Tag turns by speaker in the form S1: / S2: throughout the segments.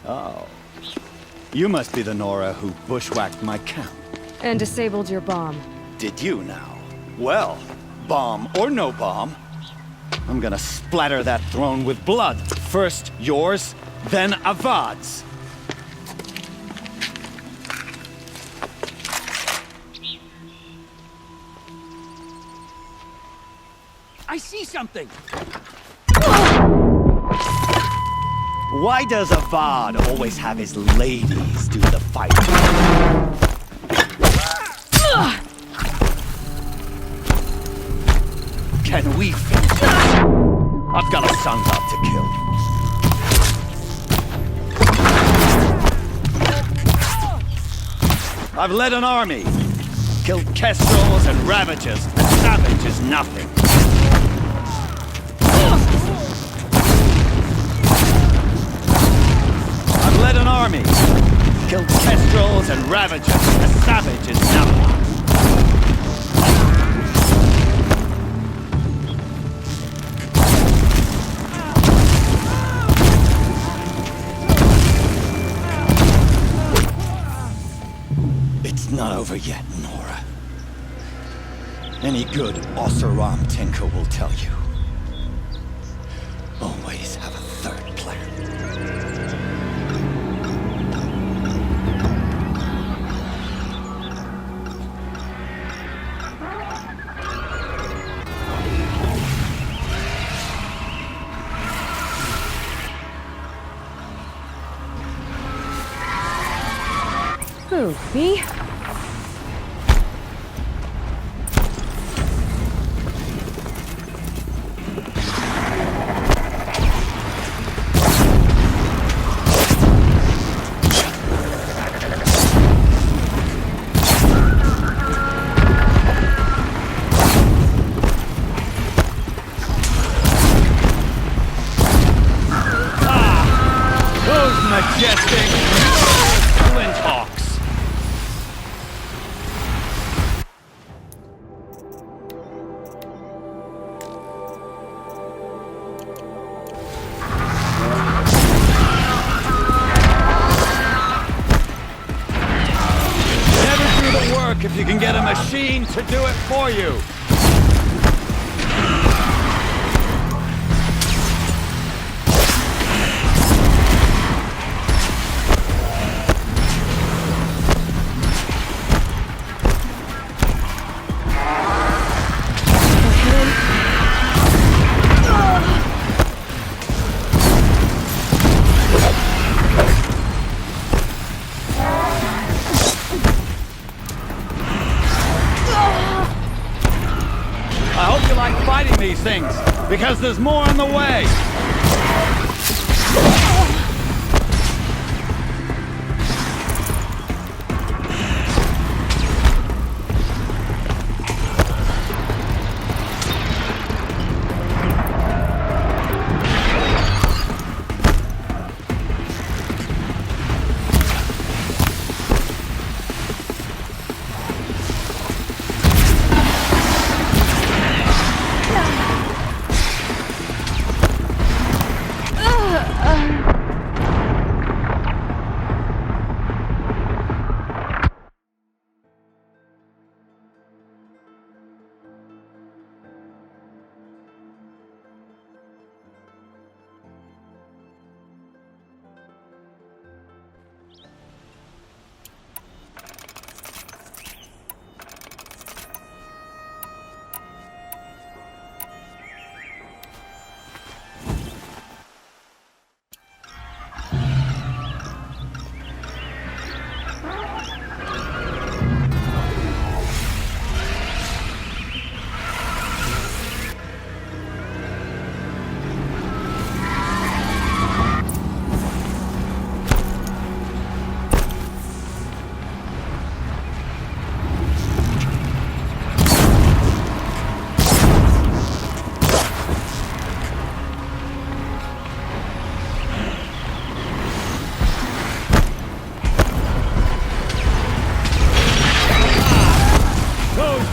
S1: Oh. You must be the Nora who bushwhacked my camp.
S2: And disabled your bomb.
S1: Did you now? Well, bomb or no bomb, I'm gonna splatter that throne with blood. First yours, then Avad's.
S3: I see something!
S1: Why does Avad always have his ladies do the fighting? Can we finish this? I've got a son out to kill. I've led an army. Killed kestrels and ravagers. A savage is nothing. I've led an army. Killed kestrels and ravagers. A savage is nothing. It's not over yet, Nora. Any good Oseram tinker will tell you. Always have a third plan.
S2: Who, me?
S1: Majestic Flinthawks. Never do the work if you can get a machine to do it for you. I hope you like fighting these things, because there's more on the way!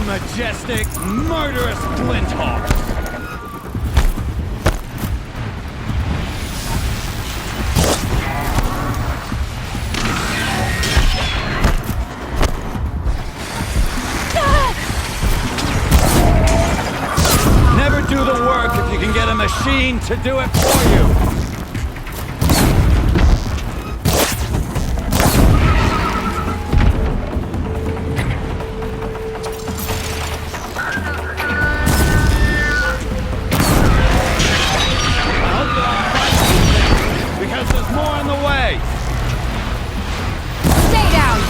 S1: Majestic, murderous Flinthawks! machine to do it for you. Because there's more in the way.
S2: Stay down!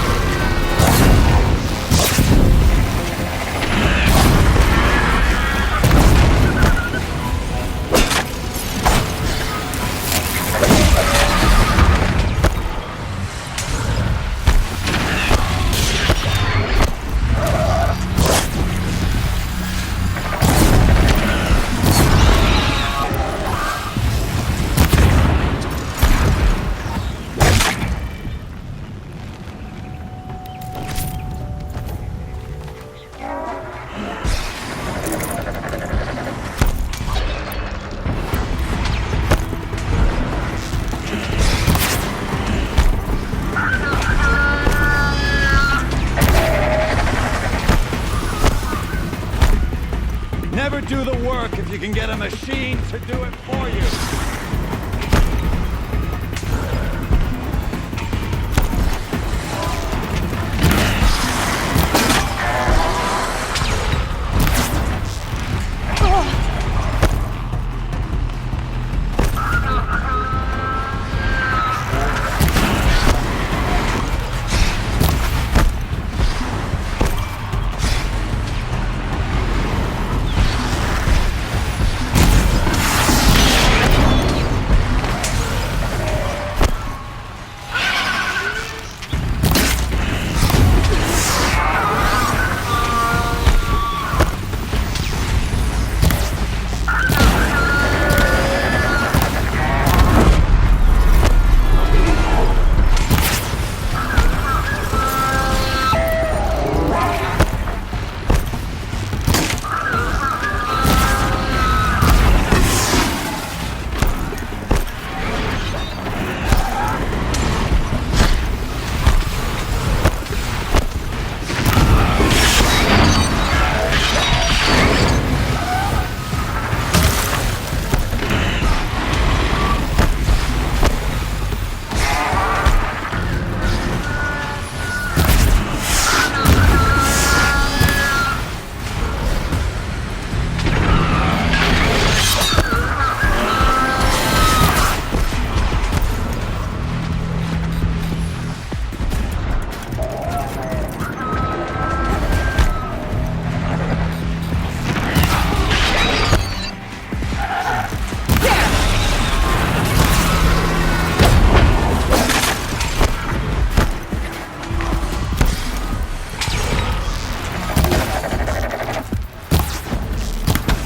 S1: Never do the work if you can get a machine to do it for you.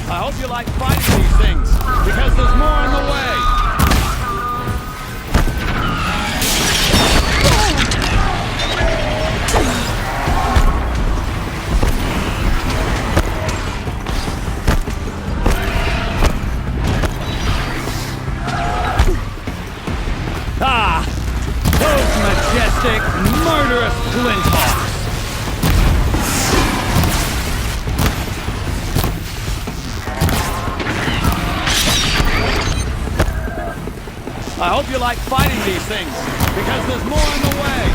S1: I hope you like fighting these things, because there's more in the way. Ah! Those majestic, murderous flinthawks! I hope you like fighting these things, because there's more in the way.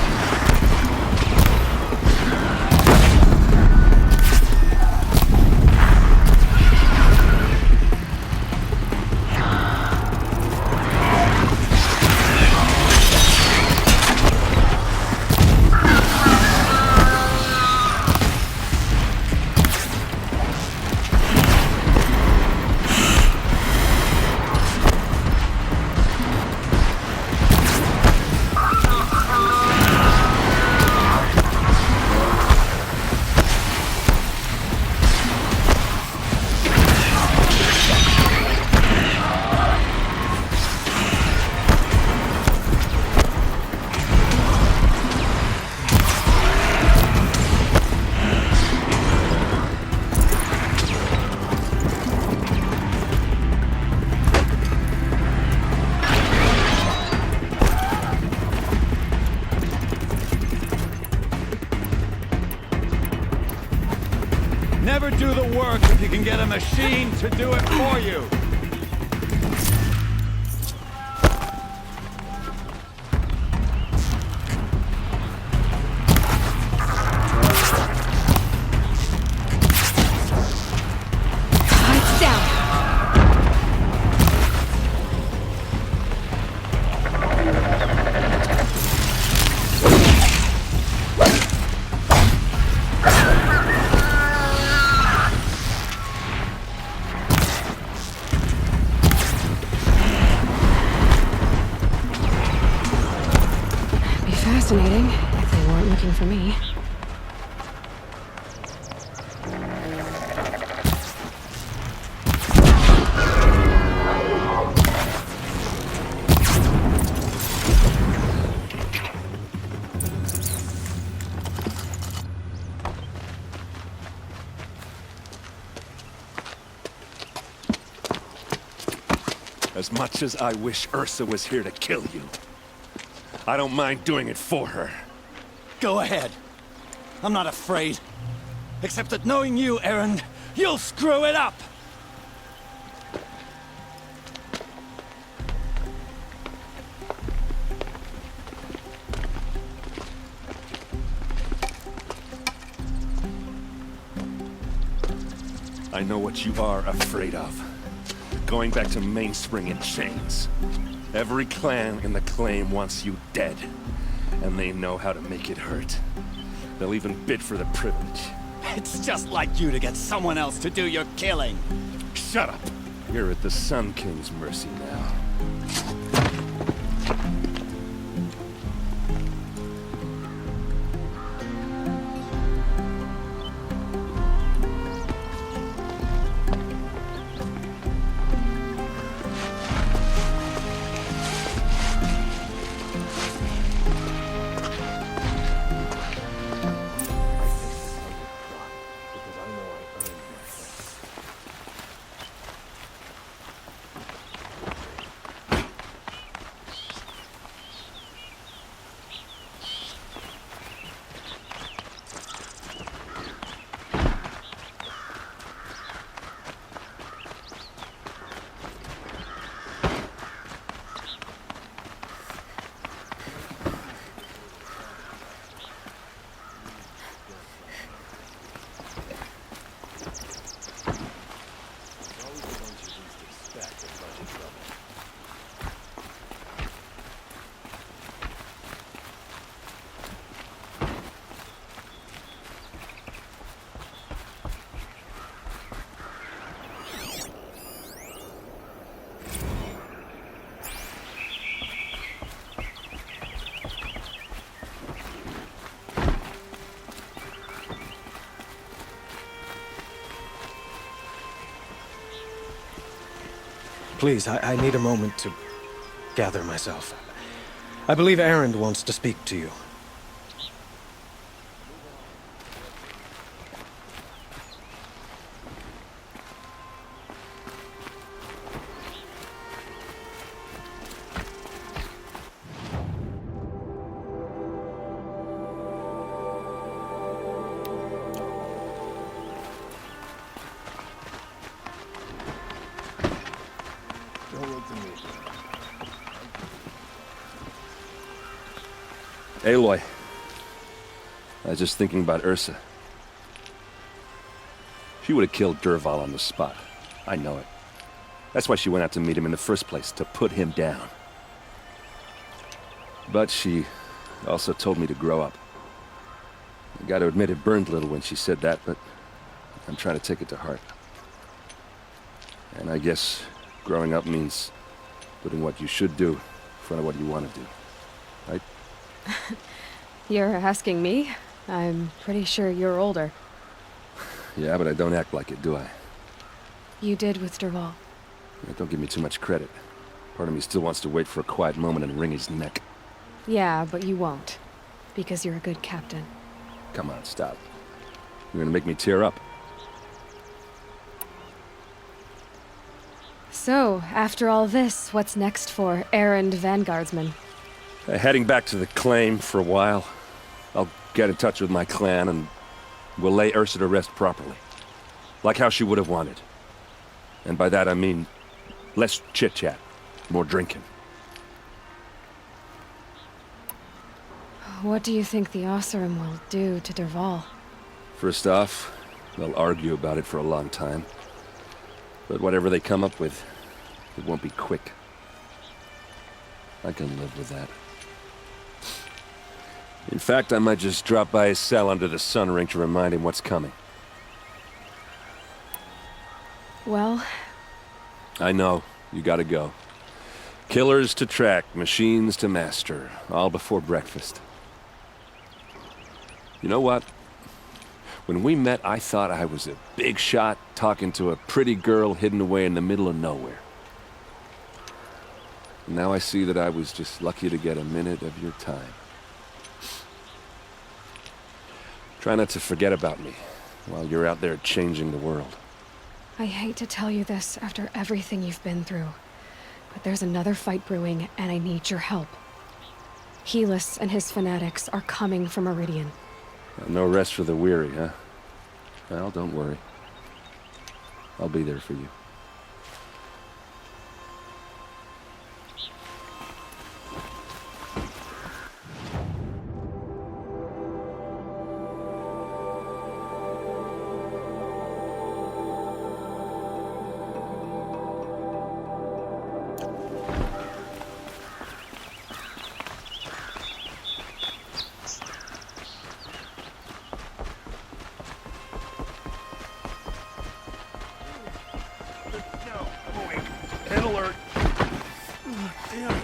S1: Never do the work if you can get a machine to do it for you.
S2: Be fascinating if they weren't looking for me.
S4: As much as I wish Ursa was here to kill you, I don't mind doing it for her.
S1: Go ahead. I'm not afraid. Except that knowing you, Erend, you'll screw it up!
S4: I know what you are afraid of. Going back to Mainspring in chains. Every clan in the claim wants you dead. And they know how to make it hurt. They'll even bid for the privilege.
S1: It's just like you to get someone else to do your killing.
S4: Shut up! You're at the Sun King's mercy now.
S5: Please, I need a moment to gather myself. I believe Erend wants to speak to you.
S4: Aloy. I was just thinking about Ursa. She would have killed Dervahl on the spot. I know it. That's why she went out to meet him in the first place, to put him down. But she also told me to grow up. I gotta admit it burned a little when she said that, but I'm trying to take it to heart. And I guess growing up means putting what you should do in front of what you want to do. Right?
S2: You're asking me? I'm pretty sure you're older.
S4: Yeah, but I don't act like it, do I?
S2: You did with Dervahl.
S4: Yeah, don't give me too much credit. Part of me still wants to wait for a quiet moment and wring his neck.
S2: Yeah, but you won't. Because you're a good captain.
S4: Come on, stop. You're gonna make me tear up.
S2: So, after all this, what's next for Erend Vanguardsman?
S4: Heading back to the claim for a while. I'll get in touch with my clan and we'll lay Ursa to rest properly. Like how she would have wanted. And by that I mean less chit-chat, more drinking.
S2: What do you think the Oseram will do to Dervahl?
S4: First off, they'll argue about it for a long time. But whatever they come up with, it won't be quick. I can live with that. In fact, I might just drop by his cell under the sun ring to remind him what's coming.
S2: Well,
S4: I know. You gotta go. Killers to track, machines to master. All before breakfast. You know what? When we met, I thought I was a big shot talking to a pretty girl hidden away in the middle of nowhere. Now I see that I was just lucky to get a minute of your time. Try not to forget about me while you're out there changing the world.
S2: I hate to tell you this after everything you've been through, but there's another fight brewing, and I need your help. Helis and his fanatics are coming for Meridian.
S4: No rest for the weary, huh? Well, don't worry. I'll be there for you.
S1: Hit alert. Damn.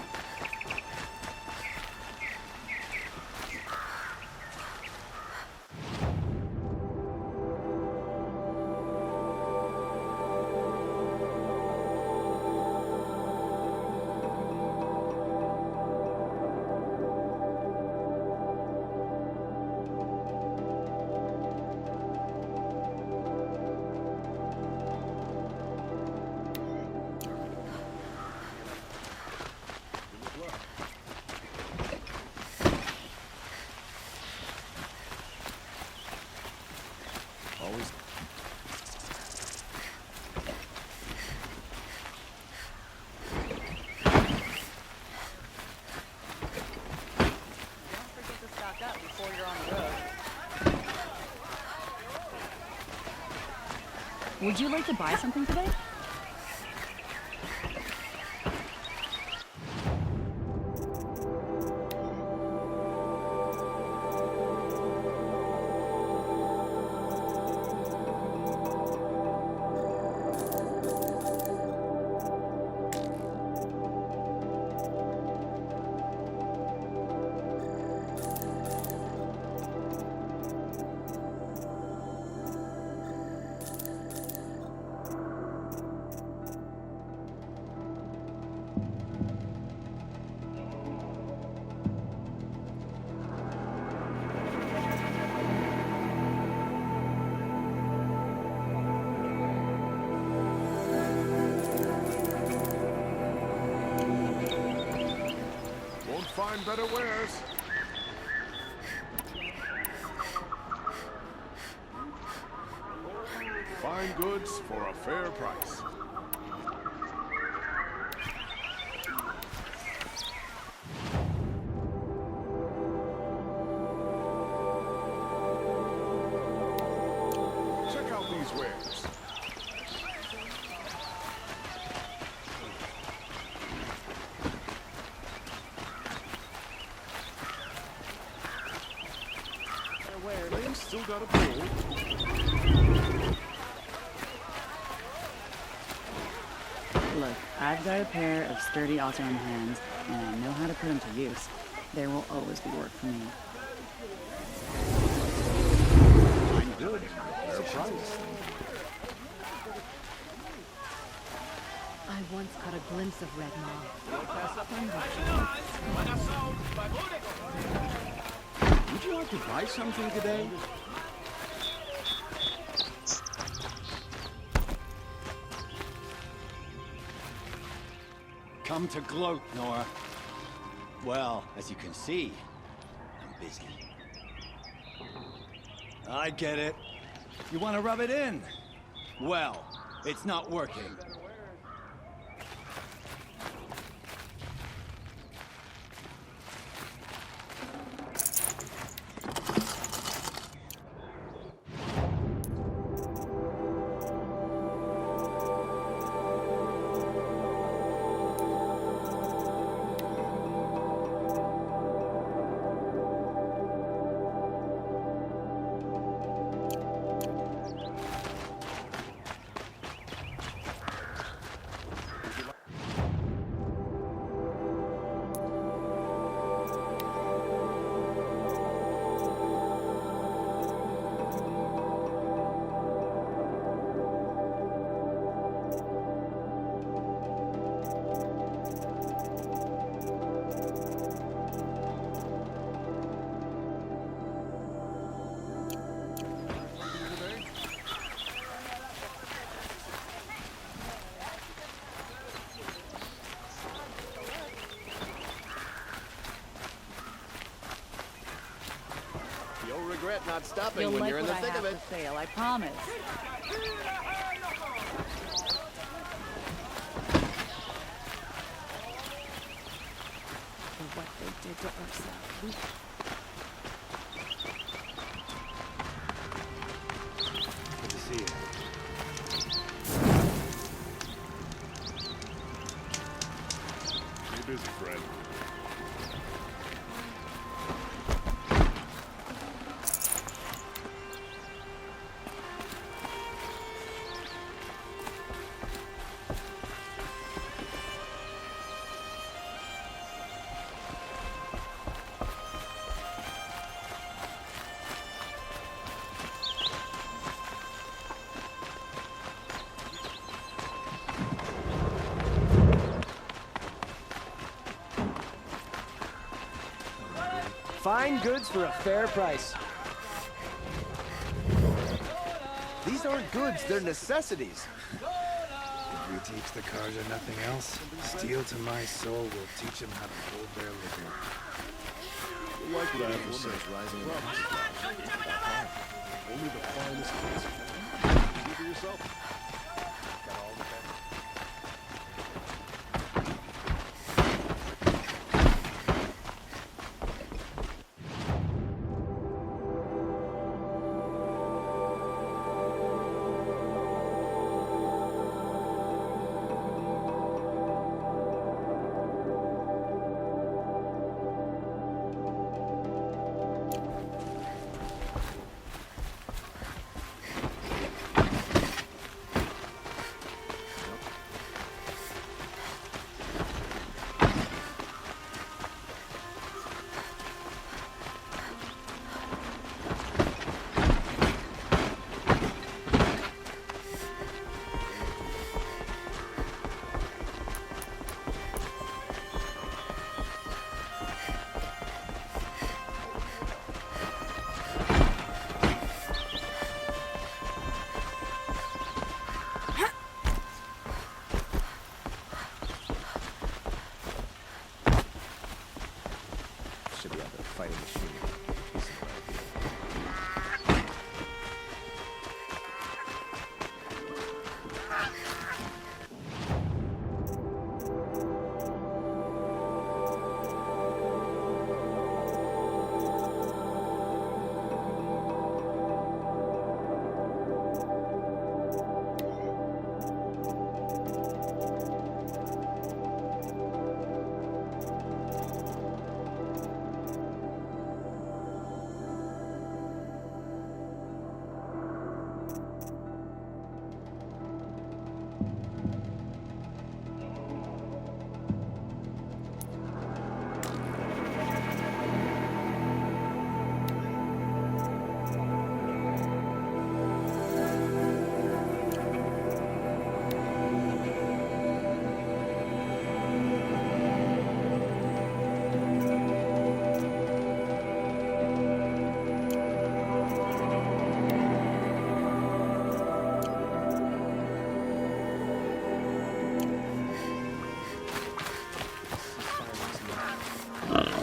S6: Would you like to buy something today?
S7: Find better wares. Fine goods for a fair price. Check out these wares. Still got a pool.
S6: Look, I've got a pair of sturdy Autonom hands, and I know how to put them to use. There will always be work for me.
S7: Fine goods, fair price.
S2: I once caught a glimpse of Red Maw.
S1: Would you like to buy something today? Come to gloat, Nora. Well, as you can see, I'm busy. I get it. You want to rub it in? Well, it's not working.
S8: regret not stopping
S6: You'll
S8: when
S6: like
S8: you're in
S6: what
S8: the
S6: I
S8: thick
S6: have
S8: of it.
S6: to say, I promise. For what they did to Ursa.
S9: Good to see you.
S7: Stay busy, friend.
S10: Fine goods for a fair price.
S8: These aren't goods, they're necessities.
S9: If we teach the Karja nothing else, steel to my soul will teach them how to hold their liquor.
S8: Like that woman rising in only the finest goods. See for yourself. Got all the better. Should be able to fight a machine.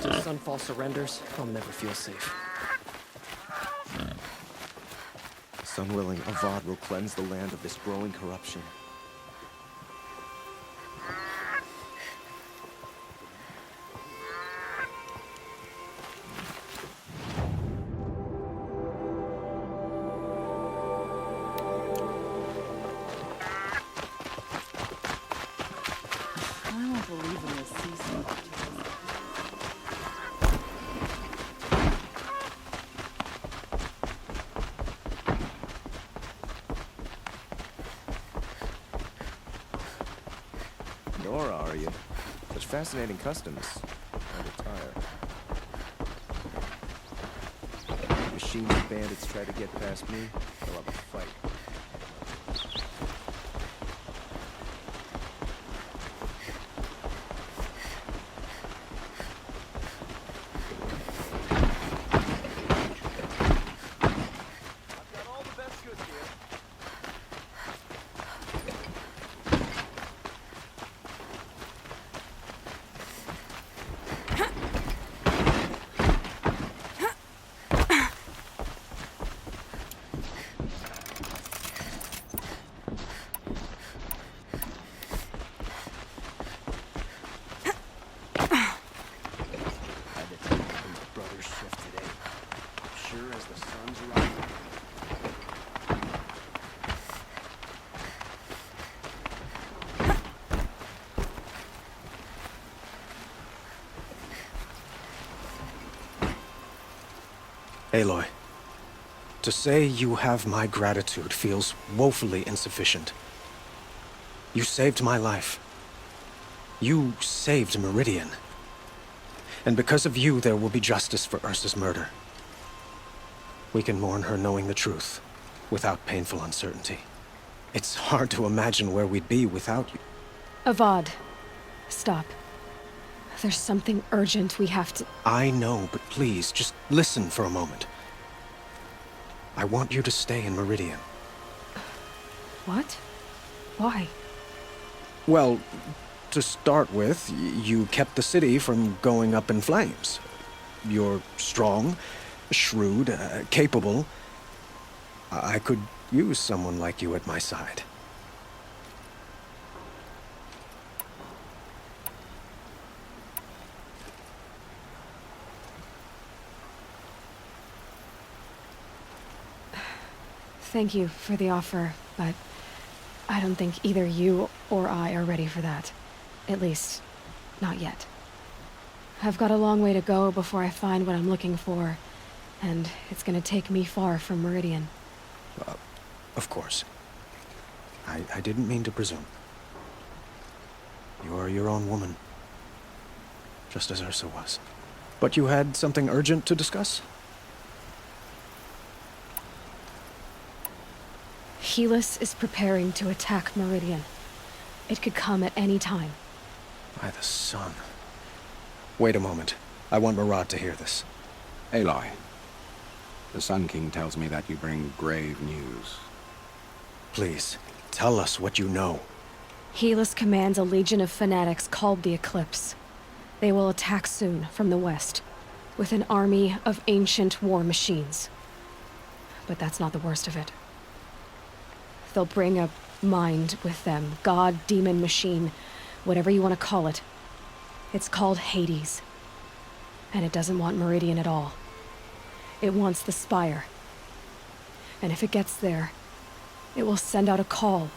S10: If Sunfall surrenders, I'll never feel safe.
S8: Sun willing, Avad will cleanse the land of this growing corruption.
S6: I don't believe in this season.
S8: Nora, are you? Such fascinating customs. I retire. Machines and bandits try to get past me, they'll have a fight.
S5: Aloy, to say you have my gratitude feels woefully insufficient. You saved my life. You saved Meridian. And because of you, there will be justice for Ursa's murder. We can mourn her knowing the truth, without painful uncertainty. It's hard to imagine where we'd be without you.
S2: Avad, stop. There's something urgent we have to...
S5: I know, but please, just listen for a moment. I want you to stay in Meridian.
S2: What? Why?
S5: Well, to start with, you kept the city from going up in flames. You're strong, shrewd, capable. I could use someone like you at my side.
S2: Thank you for the offer, but I don't think either you or I are ready for that. At least, not yet. I've got a long way to go before I find what I'm looking for, and it's gonna take me far from Meridian.
S5: Of course. I didn't mean to presume. You are your own woman. Just as Ursa was. But you had something urgent to discuss?
S2: Helis is preparing to attack Meridian. It could come at any time.
S5: By the sun. Wait a moment. I want Murad to hear this.
S11: Aloy, the Sun King tells me that you bring grave news.
S5: Please, tell us what you know.
S2: Helis commands a legion of fanatics called the Eclipse. They will attack soon from the west, with an army of ancient war machines. But that's not the worst of it. They'll bring a mind with them, god, demon, machine, whatever you want to call it. It's called Hades. And it doesn't want Meridian at all. It wants the Spire. And if it gets there, it will send out a call,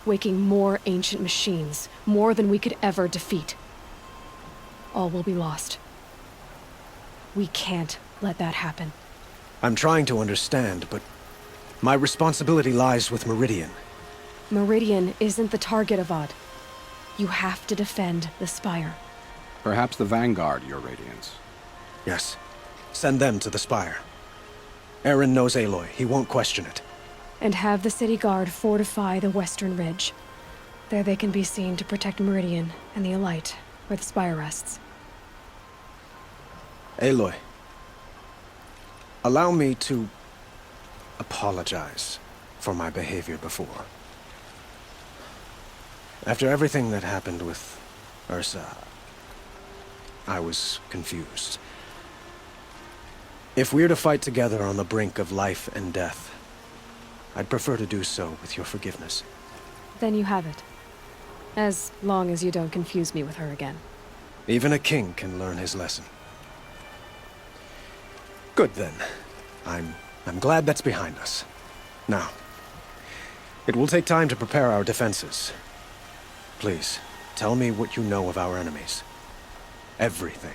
S2: waking more ancient machines, more than we could ever defeat. All will be lost. We can't let that happen.
S5: I'm trying to understand, but my responsibility lies with Meridian.
S2: Meridian isn't the target, Avad. You have to defend the Spire.
S11: Perhaps the Vanguard, Your Radiance.
S5: Yes. Send them to the Spire. Eren knows Aloy. He won't question it.
S2: And have the city guard fortify the western ridge. There they can be seen to protect Meridian and the Elite, where the Spire rests.
S5: Aloy, allow me to apologize for my behavior before. After everything that happened with Ursa, I was confused. If we're to fight together on the brink of life and death, I'd prefer to do so with your forgiveness.
S2: Then you have it. As long as you don't confuse me with her again.
S5: Even a king can learn his lesson. Good then. I'm glad that's behind us. Now, it will take time to prepare our defenses. Please, tell me what you know of our enemies. Everything.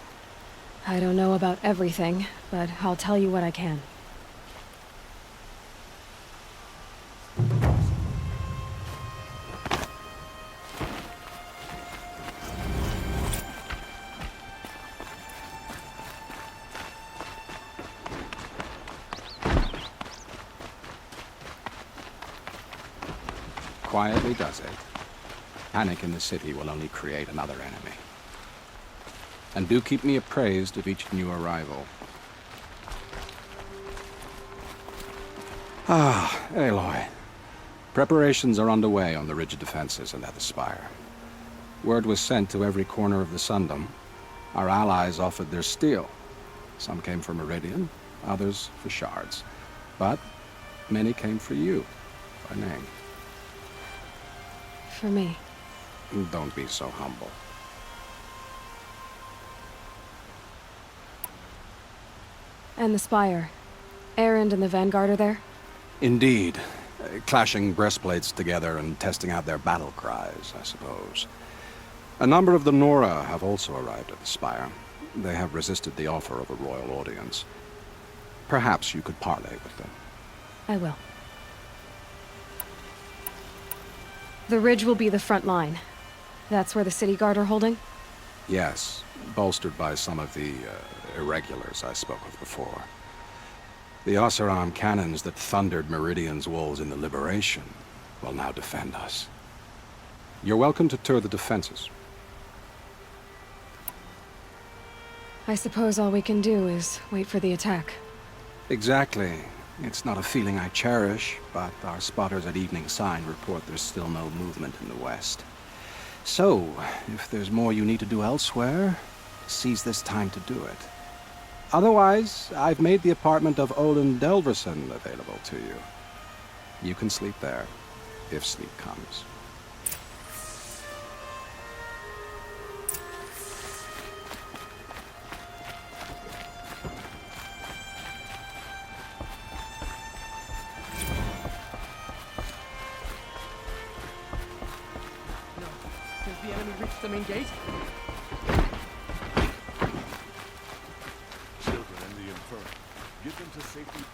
S2: I don't know about everything, but I'll tell you what I can.
S11: Quietly does it. Panic in the city will only create another enemy. And do keep me appraised of each new arrival. Ah, Aloy. Preparations are underway on the rigid defenses and at the Spire. Word was sent to every corner of the Sundom. Our allies offered their steel. Some came for Meridian, others for shards. But many came for you, by name.
S2: For me.
S11: Don't be so humble.
S2: And the Spire. Erend and the Vanguard are there?
S11: Indeed. Clashing breastplates together and testing out their battle cries, I suppose. A number of the Nora have also arrived at the Spire. They have resisted the offer of a royal audience. Perhaps you could parley with them.
S2: I will. The ridge will be the front line. That's where the city guard are holding?
S11: Yes, bolstered by some of the irregulars I spoke of before. The Oseram cannons that thundered Meridian's walls in the Liberation will now defend us. You're welcome to tour the defenses.
S2: I suppose all we can do is wait for the attack.
S11: Exactly. It's not a feeling I cherish, but our spotters at Evening Sign report there's still no movement in the west. So, if there's more you need to do elsewhere, seize this time to do it. Otherwise, I've made the apartment of Olin Delverson available to you. You can sleep there, if sleep comes.
S10: Has the enemy reached the main gate?
S7: Children in the infirm. Get them to safety.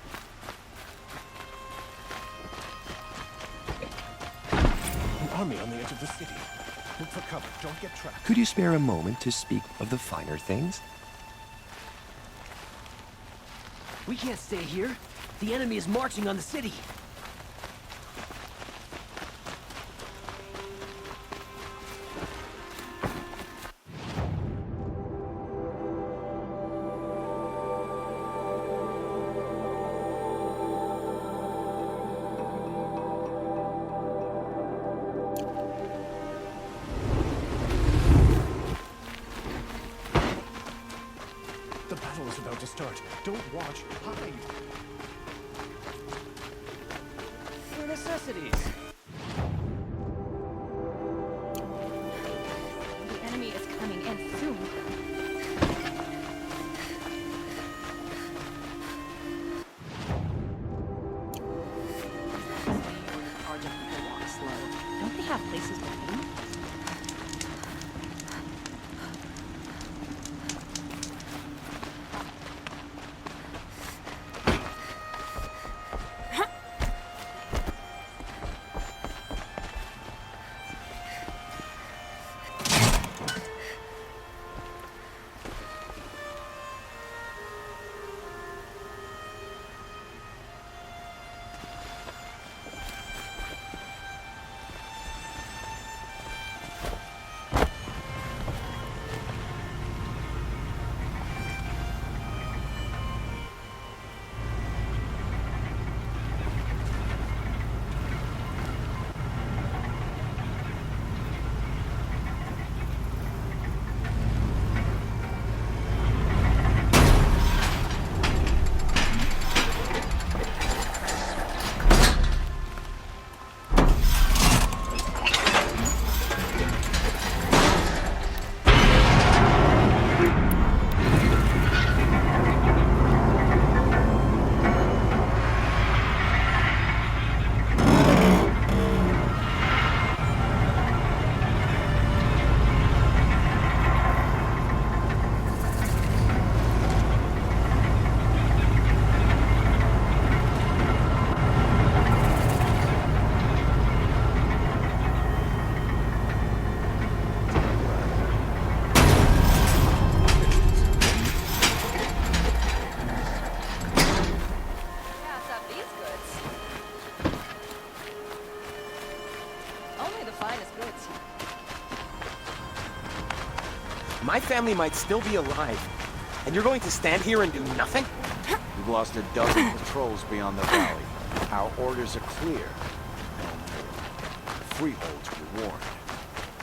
S9: An army on the edge of the city. Look for cover. Don't get trapped.
S8: Could you spare a moment to speak of the finer things?
S10: We can't stay here. The enemy is marching on the city.
S9: The battle is about to start. Don't watch. Hide.
S10: For necessities.
S12: The enemy is coming in soon. Don't they have places for food?
S13: My family might still be alive, and you're going to stand here and do nothing?
S14: We've lost a dozen patrols beyond the valley. Our orders are clear. No more. The freeholds were warned.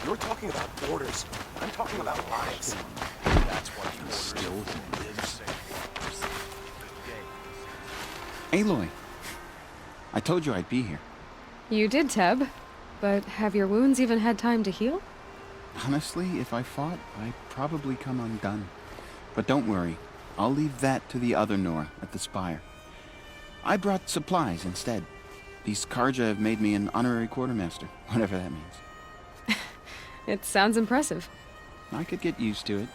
S13: You're talking about orders. I'm talking about lives.
S14: That's why you still live.
S1: Aloy, I told you I'd be here.
S2: You did, Teb. But have your wounds even had time to heal?
S1: Honestly, if I fought, I'd probably come undone. But don't worry, I'll leave that to the other Nora at the Spire. I brought supplies instead. These Karja have made me an honorary quartermaster, whatever that means.
S2: It sounds impressive.
S1: I could get used to it.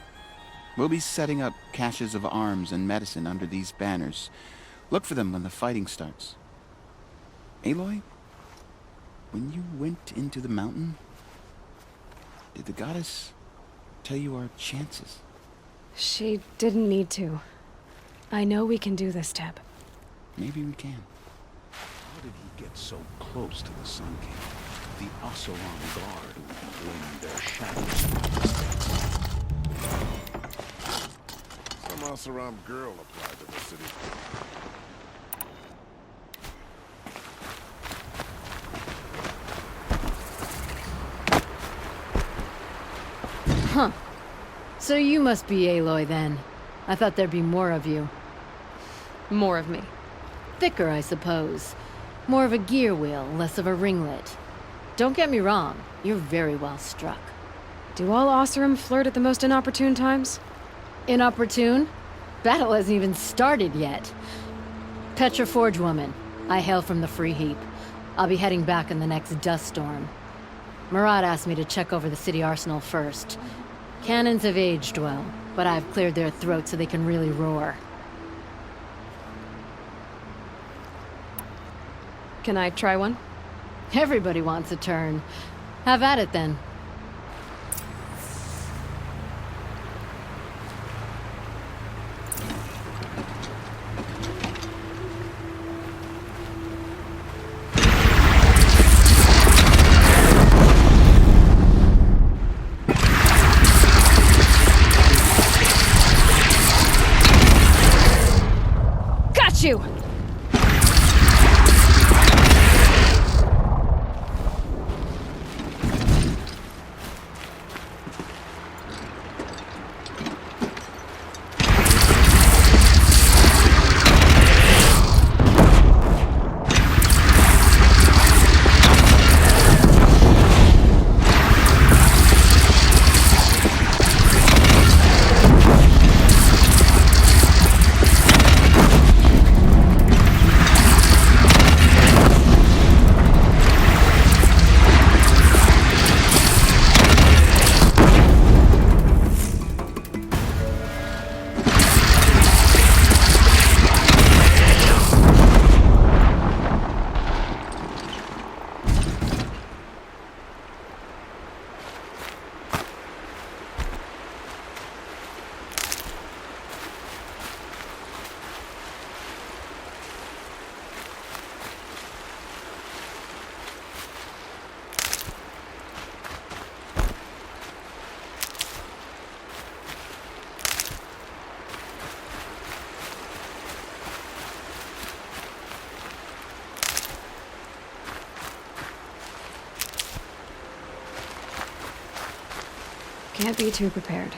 S1: We'll be setting up caches of arms and medicine under these banners, Look for them when the fighting starts. Aloy, when you went into the mountain, did the goddess tell you our chances?
S2: She didn't need to. I know we can do this, Teb.
S1: Maybe we can.
S7: How did he get so close to the Sun King? The Oseram Guard would blame their shadows. Some Oseram girl applied to the city.
S15: Huh. So you must be Aloy then. I thought there'd be more of you.
S2: More of me.
S15: Thicker, I suppose. More of a gear wheel, less of a ringlet. Don't get me wrong, you're very well struck.
S2: Do all Oseram flirt at the most inopportune times?
S15: Inopportune? Battle hasn't even started yet. Petra Forge woman. I hail from the Free Heap. I'll be heading back in the next dust storm. Murad asked me to check over the city arsenal first. Cannons have aged well, but I've cleared their throats so they can really roar.
S2: Can I try one?
S15: Everybody wants a turn. Have at it then.
S2: Got you! Can't be too prepared.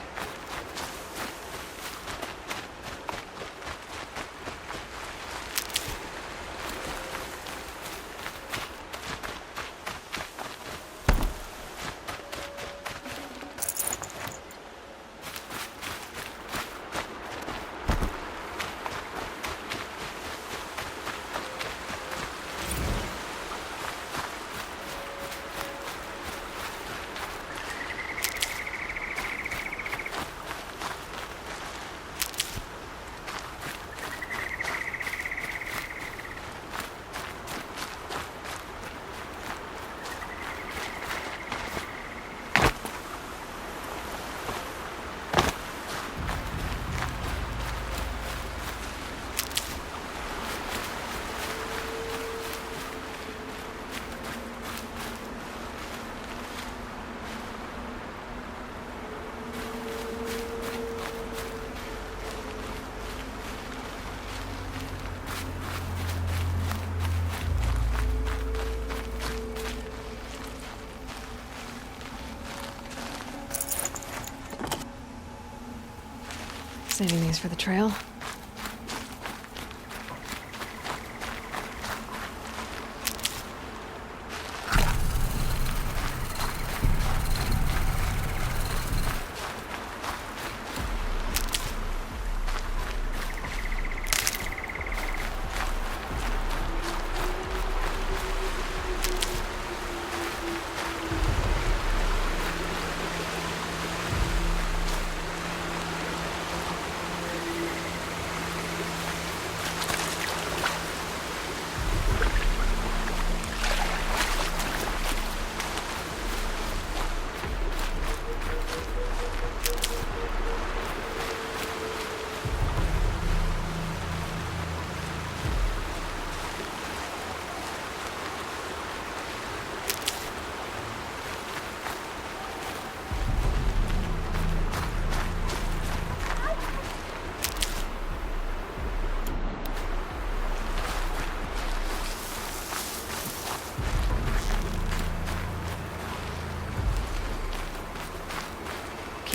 S2: Saving these for the trail.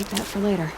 S2: Keep that for later.